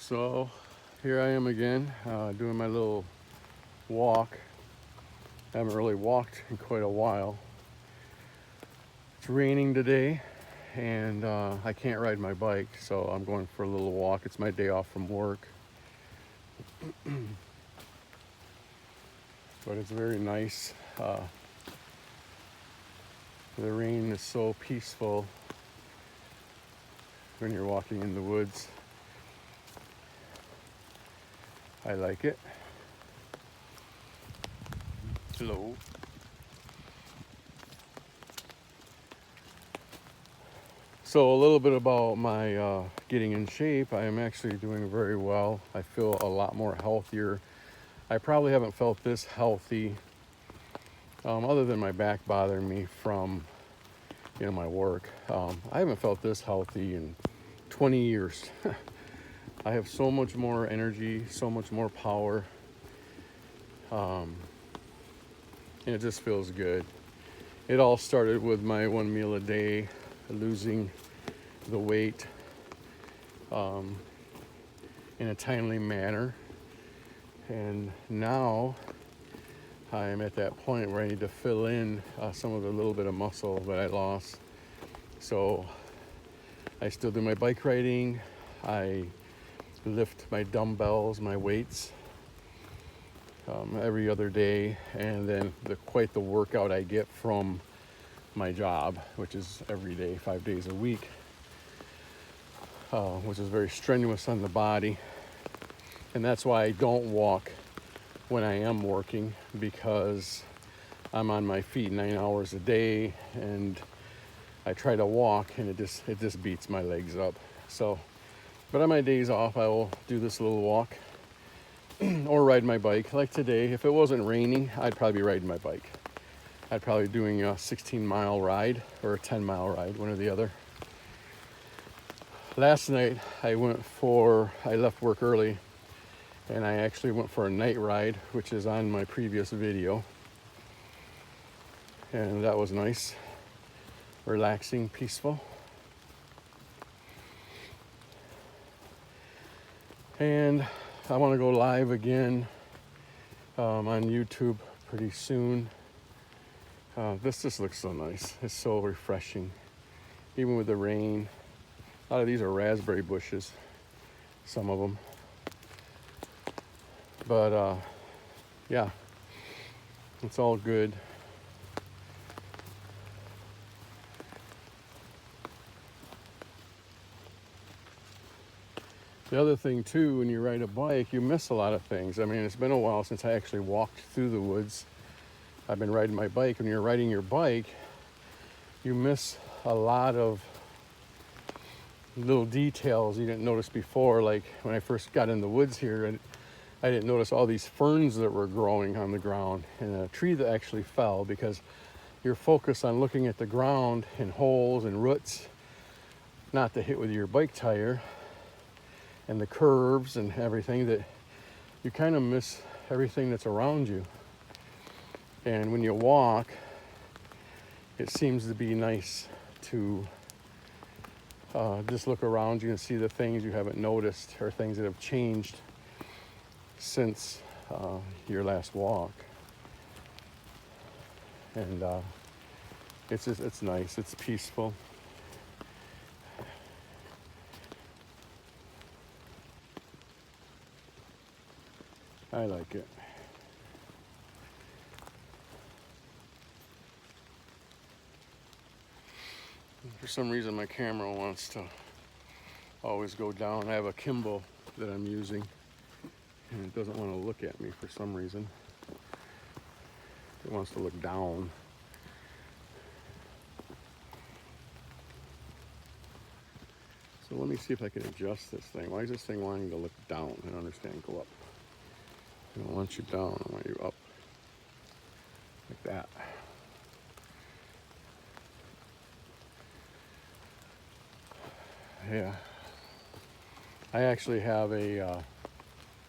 So here I am again, doing my little walk. I haven't really walked in quite a while. It's raining today and I can't ride my bike, so I'm going for a little walk. It's my day off from work. But it's very nice. The rain is so peaceful when you're walking in the woods. I like it. Hello. So a little bit about my getting in shape. I am actually doing very well. I feel a lot more healthier. I probably haven't felt this healthy, other than my back bothering me from my work. I haven't felt this healthy in 20 years. I have so much more energy, so much more power, and it just feels good. It all started with my one meal a day, losing the weight in a timely manner. And now I am at that point where I need to fill in some of the little bit of muscle that I lost. So I still do my bike riding. I lift my dumbbells, my weights every other day, and then quite the workout I get from my job, which is every day, 5 days a week, which is very strenuous on the body. And that's why I don't walk when I am working, because I'm on my feet 9 hours a day, and I try to walk and it just beats my legs up. So, but on my days off, I will do this little walk or ride my bike. Like today, if it wasn't raining, I'd probably be riding my bike. I'd probably be doing a 16-mile ride or a 10-mile ride, one or the other. Last night, I left work early, and I actually went for a night ride, which is on my previous video. And that was nice, relaxing, peaceful. And I want to go live again on YouTube pretty soon. This just looks so nice. It's so refreshing, even with the rain. A lot of these are raspberry bushes, some of them. But yeah, it's all good. The other thing too, when you ride a bike, you miss a lot of things. I mean, it's been a while since I actually walked through the woods. I've been riding my bike. When you're riding your bike, you miss a lot of little details you didn't notice before. Like when I first got in the woods here, and I didn't notice all these ferns that were growing on the ground, and a tree that actually fell, because you're focused on looking at the ground and holes and roots, not to hit with your bike tire, and the curves and everything, that you kind of miss everything that's around you. And when you walk, it seems to be nice to just look around you and see the things you haven't noticed, or things that have changed since your last walk. And it's nice, it's peaceful. I like it. For some reason, my camera wants to always go down. I have a Kimbo that I'm using, and it doesn't want to look at me for some reason. It wants to look down. So let me see if I can adjust this thing. Why is this thing wanting to look down? I don't understand. Go up. I don't want you down. I want you up. Like that. Yeah. I actually have a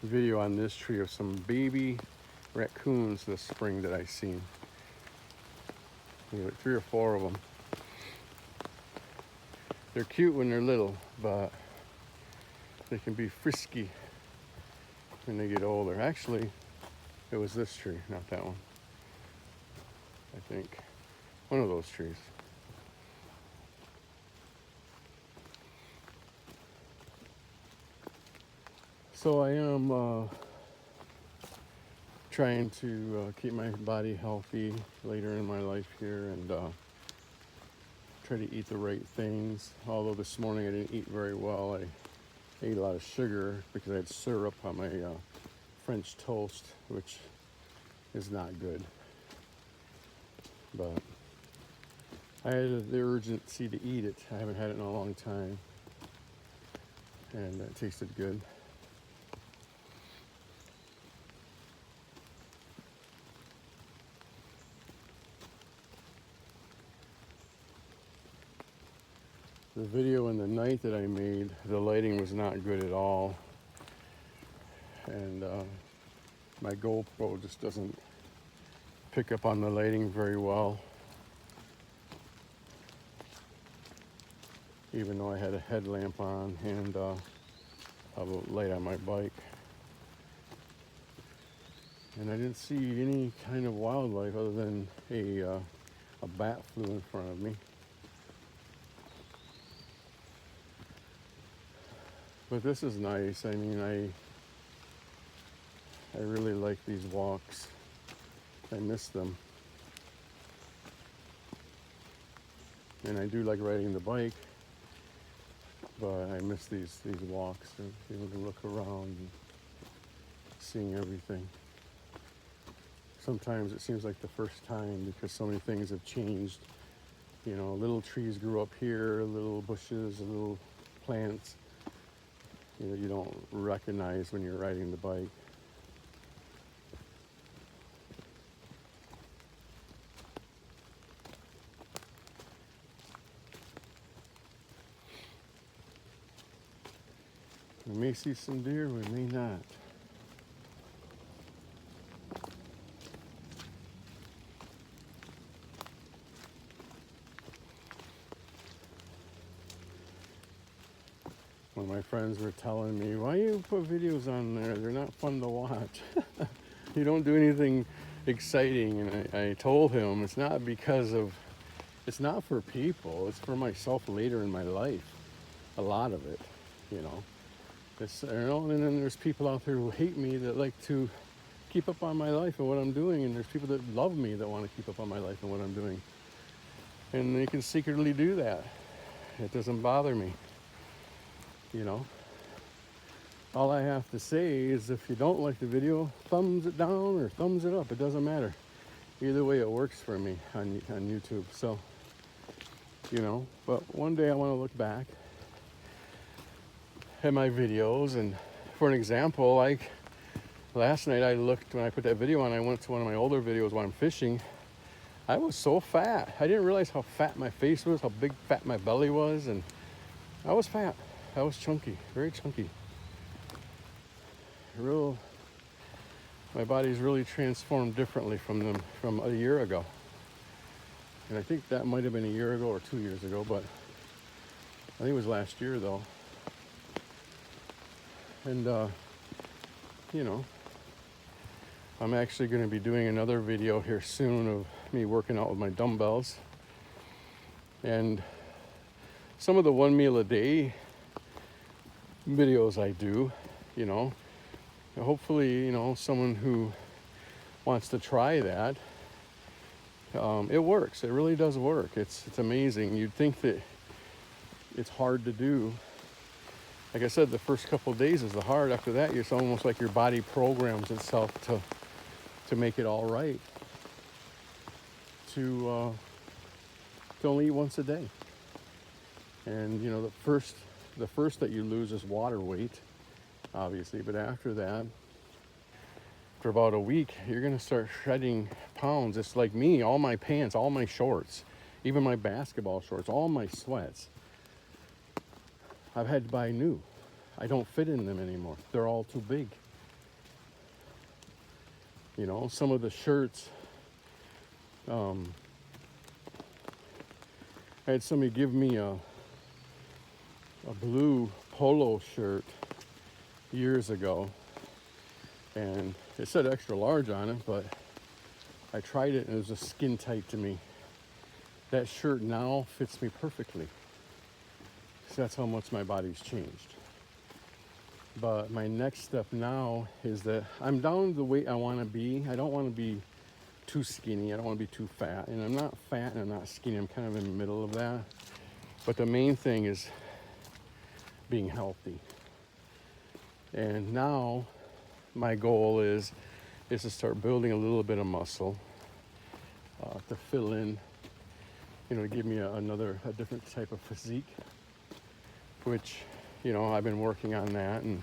video on this tree of some baby raccoons this spring that I seen. Like 3 or 4 of them. They're cute when they're little, but they can be frisky when they get older. Actually, it was this tree, not that one. I think one of those trees. So I am trying to keep my body healthy later in my life here, and try to eat the right things. Although this morning I didn't eat very well. I ate a lot of sugar because I had syrup on my French toast, which is not good. But I had the urgency to eat it. I haven't had it in a long time, and it tasted good. The video in the night that I made, the lighting was not good at all, and my GoPro just doesn't pick up on the lighting very well, even though I had a headlamp on and a light on my bike. And I didn't see any kind of wildlife other than a bat flew in front of me. But this is nice. I mean, I really like these walks. I miss them. And I do like riding the bike, but I miss these walks and being able to look around and seeing everything. Sometimes it seems like the first time because so many things have changed. You know, little trees grew up here, little bushes, little plants. You know, you don't recognize when you're riding the bike. We may see some deer, we may not. One of my friends were telling me, why you put videos on there? They're not fun to watch. You don't do anything exciting. And I told him it's not because of, it's not for people. It's for myself later in my life. A lot of it, you know. It's, you know, and then there's people out there who hate me that like to keep up on my life and what I'm doing. And there's people that love me that want to keep up on my life and what I'm doing. And they can secretly do that. It doesn't bother me. You know, all I have to say is if you don't like the video, thumbs it down or thumbs it up. It doesn't matter. Either way, it works for me on YouTube. So, you know, but one day I want to look back at my videos. And for an example, like last night I looked, when I put that video on, I went to one of my older videos when I'm fishing. I was so fat. I didn't realize how fat my face was, how big fat my belly was. And I was fat. I was chunky, very chunky. My body's really transformed differently from a year ago. And I think that might have been a year ago or 2 years ago, but I think it was last year though. And, you know, I'm actually going to be doing another video here soon of me working out with my dumbbells. And some of the 1 meal a day videos I do, you know, hopefully, you know, someone who wants to try that, it works. It really does work. It's amazing. You'd think that it's hard to do. Like I said, the first couple of days is the hard. After that, it's almost like your body programs itself to make it all right. To only eat once a day. And you know, the first that you lose is water weight, obviously, but after that, for about a week, you're gonna start shredding pounds. It's like me, all my pants, all my shorts, even my basketball shorts, all my sweats, I've had to buy new. I don't fit in them anymore. They're all too big. You know, some of the shirts, I had somebody give me a blue polo shirt years ago, and it said extra large on it, but I tried it and it was just skin tight to me. That shirt now fits me perfectly. So that's how much my body's changed. But my next step now is that I'm down the weight I want to be. I don't want to be too skinny. I don't want to be too fat. And I'm not fat and I'm not skinny. I'm kind of in the middle of that. But the main thing is being healthy. And now my goal is to start building a little bit of muscle to fill in, to give me a different type of physique, which, I've been working on that, and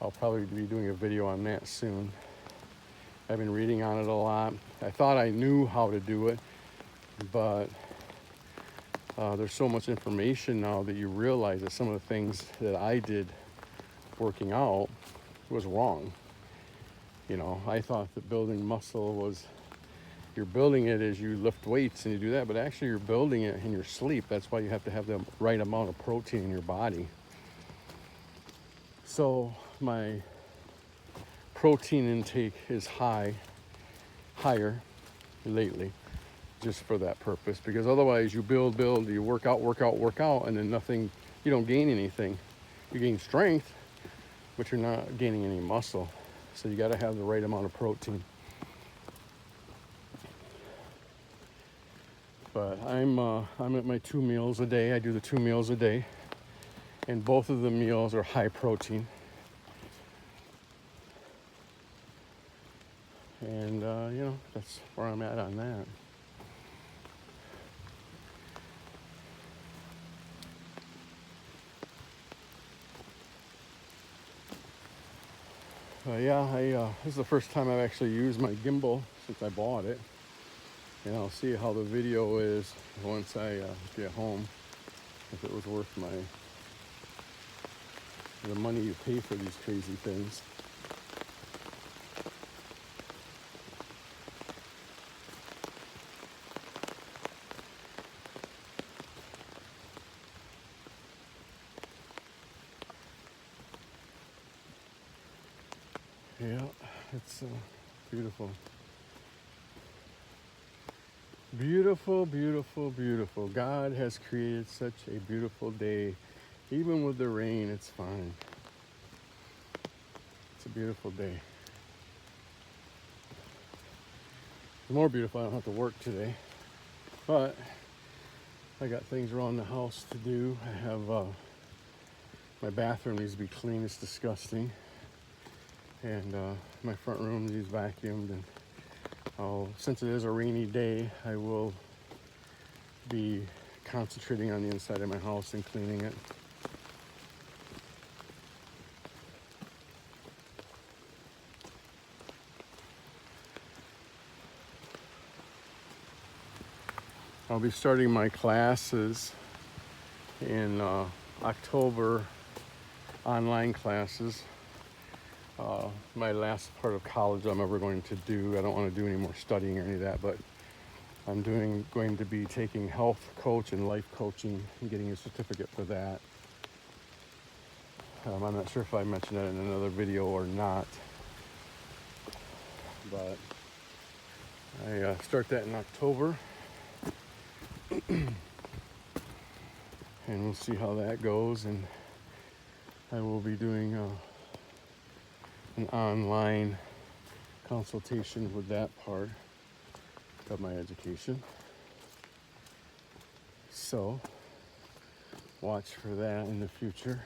I'll probably be doing a video on that soon. I've been reading on it a lot. I thought I knew how to do it, but there's so much information now that you realize that some of the things that I did working out was wrong. I thought that building muscle was, you're building it as you lift weights and you do that, but actually you're building it in your sleep. That's why you have to have the right amount of protein in your body. So my protein intake is higher lately, just for that purpose, because otherwise you build, you work out, and then nothing, you don't gain anything. You gain strength, but you're not gaining any muscle. So you got to have the right amount of protein. But I'm at my 2 meals a day. I do the 2 meals a day, and both of the meals are high protein. And that's where I'm at on that. This is the first time I've actually used my gimbal since I bought it. And I'll see how the video is once I get home, if it was worth the money you pay for these crazy things. Yeah, it's beautiful. Beautiful, beautiful, beautiful. God has created such a beautiful day. Even with the rain, it's fine. It's a beautiful day. It's more beautiful, I don't have to work today. But I got things around the house to do. I have, my bathroom needs to be clean, it's disgusting. And my front room needs vacuumed, and since it is a rainy day, I will be concentrating on the inside of my house and cleaning it. I'll be starting my classes in October, online classes. My last part of college I'm ever going to do. I don't want to do any more studying or any of that, but I'm going to be taking health coach and life coaching and getting a certificate for that. I'm not sure if I mentioned that in another video or not, but I start that in October, and we'll see how that goes. And I will be doing an online consultation with that part of my education. So watch for that in the future.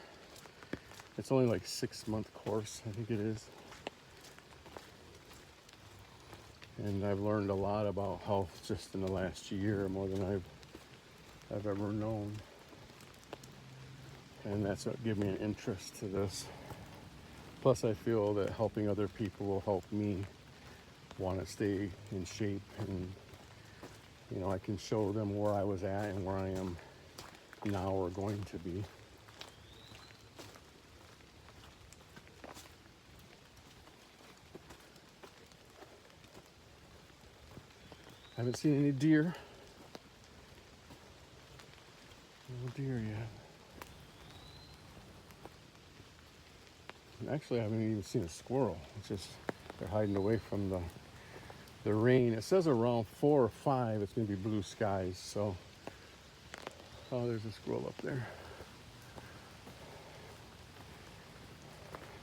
It's only like 6-month course, I think it is. And I've learned a lot about health just in the last year, more than I've ever known. And that's what gave me an interest to this. Plus, I feel that helping other people will help me want to stay in shape, and I can show them where I was at and where I am now or going to be. I haven't seen any deer. No deer yet. Actually, I haven't even seen a squirrel. It's just they're hiding away from the rain. It says around 4 or 5 it's going to be blue skies. So, oh, there's a squirrel up there.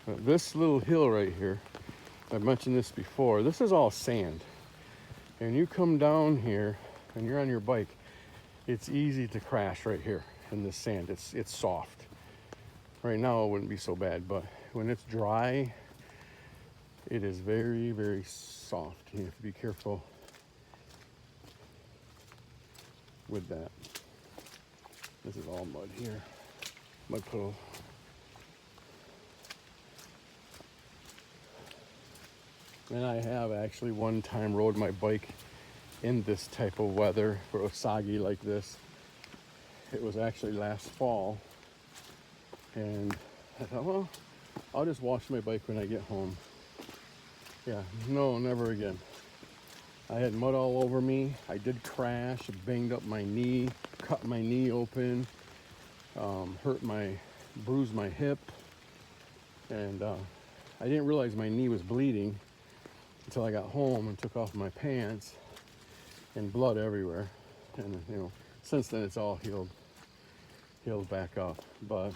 But this little hill right here, I've mentioned this before, this is all sand. And you come down here and you're on your bike, it's easy to crash right here in this sand. It's soft. Right now it wouldn't be so bad, but when it's dry, it is very, very soft. You have to be careful with that. This is all mud here. Mud puddle. And I have actually one time rode my bike in this type of weather where it was soggy like this. It was actually last fall. And I thought, well, I'll just wash my bike when I get home. Yeah, no, never again. I had mud all over me. I did crash, banged up my knee, cut my knee open, bruised my hip. And I didn't realize my knee was bleeding until I got home and took off my pants, and blood everywhere. And since then it's all healed back up. But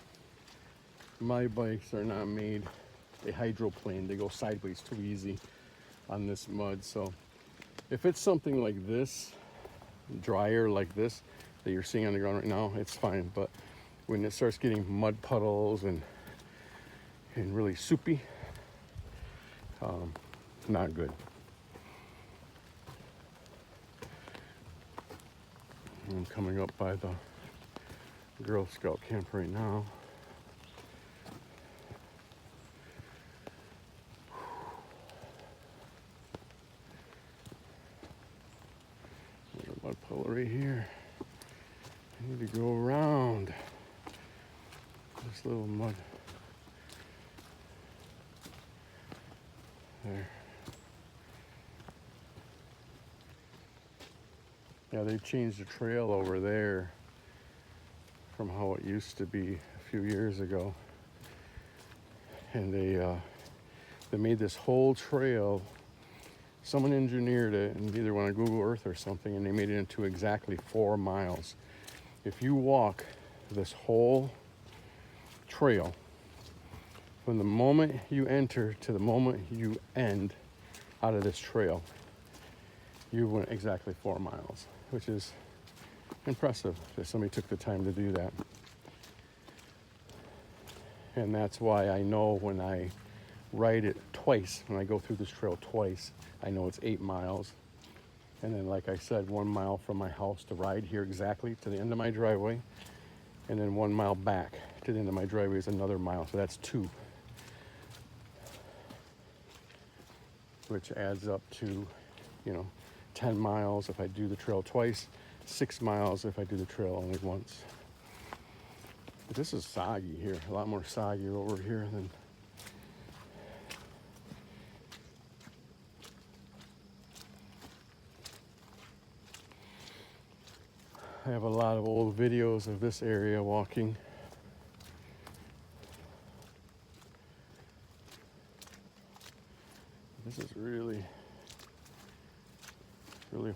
my bikes are not made, they hydroplane, they go sideways too easy on this mud. So if it's something like this, drier like this that you're seeing on the ground right now, it's fine. But when it starts getting mud puddles and really soupy, not good. I'm coming up by the Girl Scout camp right now. There's a mud puddle right here. I need to go around this little mud. There. Yeah, they changed the trail over there from how it used to be a few years ago. And they made this whole trail. Someone engineered it, and either on Google Earth or something, and they made it into exactly 4 miles. If you walk this whole trail, from the moment you enter to the moment you end out of this trail, you went exactly 4 miles, which is impressive that somebody took the time to do that. And that's why I know when I ride it twice, when I go through this trail twice, I know it's 8 miles. And then, like I said, 1 mile from my house to ride here exactly to the end of my driveway. And then 1 mile back to the end of my driveway is another mile. So that's 2. Which adds up to, 10 miles if I do the trail twice, 6 miles if I do the trail only once. But this is soggy here, a lot more soggy over here than I have a lot of old videos of this area walking. This is really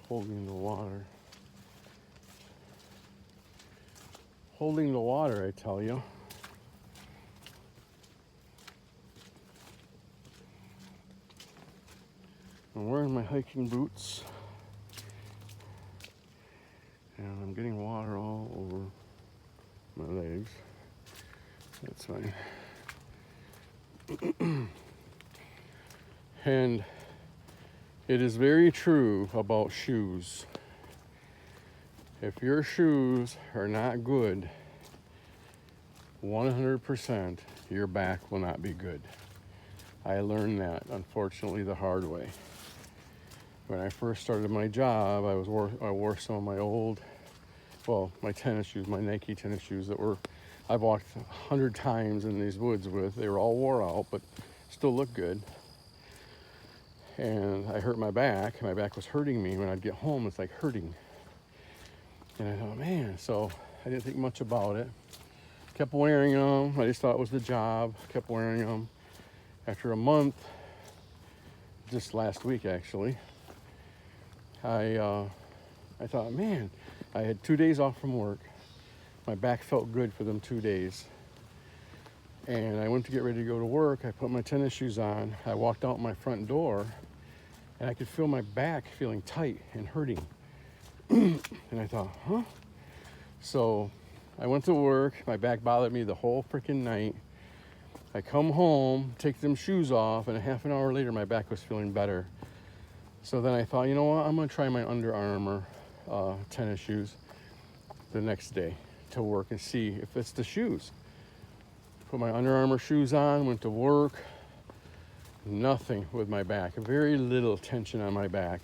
holding the water. Holding the water, I tell you. I'm wearing my hiking boots. And I'm getting water all over my legs. That's fine. And it is very true about shoes. If your shoes are not good, 100% your back will not be good. I learned that, unfortunately, the hard way. When I first started my job, I wore some of my old, my tennis shoes, my Nike tennis shoes I've walked 100 times in these woods with. They were all wore out, but still look good. And I hurt my back. My back was hurting me. When I'd get home, it's like hurting. And I thought, man, so I didn't think much about it. Kept wearing them. I just thought it was the job. Kept wearing them. After a month, just last week actually, I thought, man, I had 2 days off from work. My back felt good for them 2 days. And I went to get ready to go to work. I put my tennis shoes on. I walked out my front door and I could feel my back feeling tight and hurting. And I thought, huh? So I went to work. My back bothered me the whole freaking night. I come home, take them shoes off, and a half an hour later, my back was feeling better. So then I thought, you know what? I'm going to try my Under Armour tennis shoes the next day to work and see if it's the shoes. Put my Under Armour shoes on, went to work. Nothing with my back, very little tension on my back.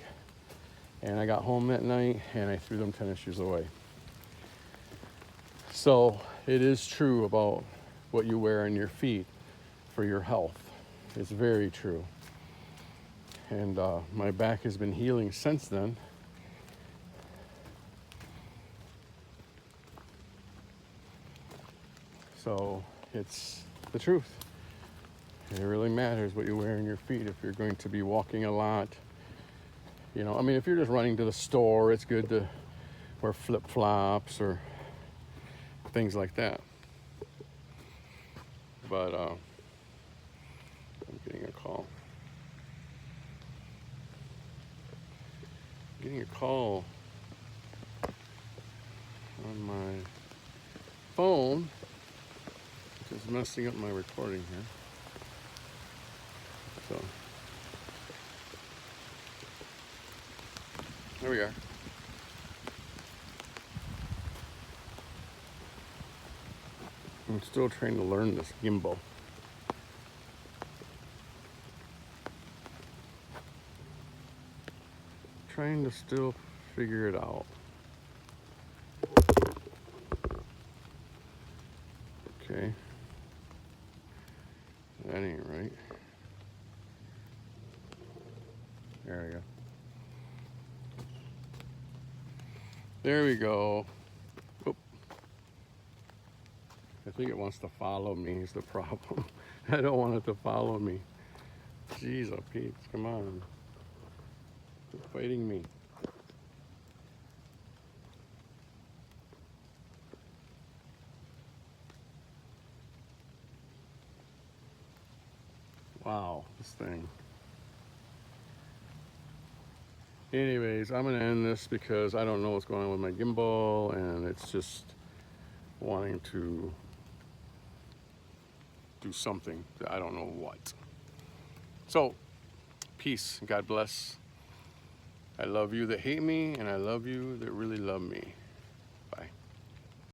And I got home that night and I threw them tennis shoes away. So it is true about what you wear on your feet for your health. It's very true. And my back has been healing since then. So it's the truth. It really matters what you wear on your feet if you're going to be walking a lot. You know, I mean, if you're just running to the store, it's good to wear flip-flops or things like that. But I'm getting a call. Getting a call on my phone, which is messing up my recording here. So there we are. I'm still trying to learn this gimbal. Trying to still figure it out. Okay. That ain't right. There we go. There we go. Oop. I think it wants to follow me is the problem. I don't want it to follow me. Jeez, oh Pete, come on. Quit fighting me. Wow, this thing. Anyways, I'm gonna end this because I don't know what's going on with my gimbal and it's just wanting to do something that I don't know what. So, peace, God bless. I love you that hate me and I love you that really love me. Bye.